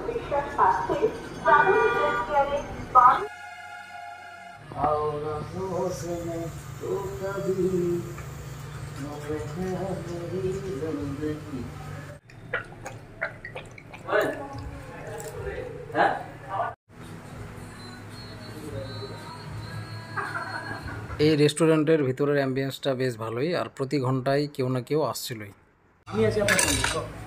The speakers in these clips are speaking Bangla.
বিশ্বাস পাচ্ছে যাদের হেলথ কেয়ারে এই রেস্টুরেন্টের ভিতরের অ্যাম্বিয়েন্সটা বেশ ভালোই, আর প্রতি ঘন্টায় কেউ না কেউ আসছিলই। আমি আছি আপনার সঙ্গে।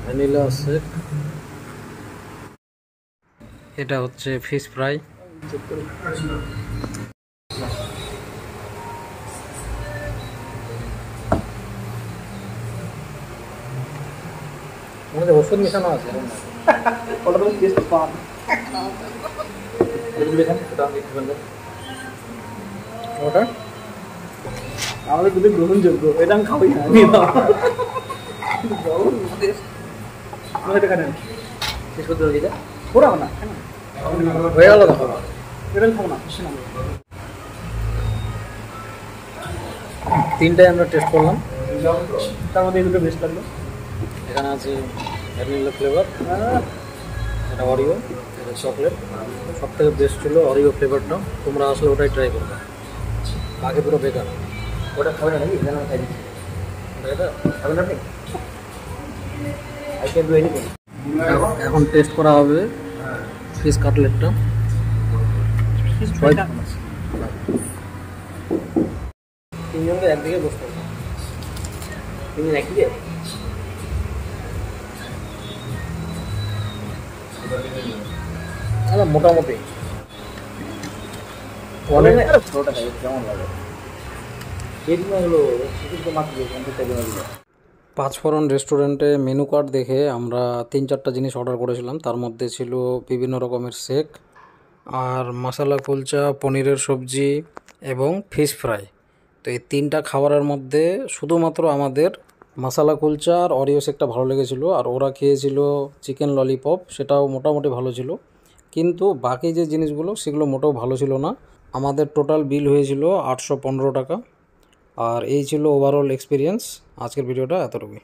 ভ্যানিলা শেক, এটা হচ্ছে ফিশ ফ্রাই, ওষুধ মেশানো আছে। ওটা তো টেস্ট পান। ওটা আমাদের দুটো গ্রহণযোগ্য, এটা আমি খাবই না। শেষ করতে হবে, পুরো না হয়ে গেল দেখো। এটা খাবো না। তিনটাই আমরা টেস্ট করলাম, তার মধ্যে এই দুটো বেস্ট লাগলো। এখানে আছে ভ্যানিলা ফ্লেভার, এটা অরিও, এটা চকলেট। সব থেকে বেস্ট ছিল অরিও ফ্লেভারটা, তোমরা আসলে ওটাই ট্রাই করবে, বাকি পুরো বেকার। ওটা খাবে না নাকি? এখানে খাই দিচ্ছি। এটা খাবেন আপনি? I can do anything. এখন টেস্ট করা হবে ফিশ কাটলেটটা। তিনজনকে একদিকে বসতে হবে। তিনজন একদিকে? মোটামুটি ছোটটা খাই, কেমন লাগে? এগুলো হলো তো মাত্র 50 টাকা লাগলো। পাঁচফোড়ন রেস্টুরেন্টে মেনু কার্ড দেখে আমরা 3-4টা জিনিস অর্ডার করেছিলাম। তার মধ্যে ছিল বিভিন্ন রকমের শেক, আর মশলা কুলচা, পনিরের সবজি এবং ফিশ ফ্রাই। তো এই তিনটা খাবারের মধ্যে শুধুমাত্র আমাদের মশলা কুলচা আর অরিও শেকটা ভালো লেগেছিলো, আর ওরা খেয়েছিল চিকেন ললিপপ, সেটাও মোটামুটি ভালো ছিল। কিন্তু বাকি যে জিনিসগুলো সেগুলো মোটেও ভালো ছিল না। আমাদের টোটাল বিল হয়েছিল 815 টাকা। আর এই ছিল ওভারঅল এক্সপিরিয়েন্স। আজকের ভিডিওটা এতটুকুই।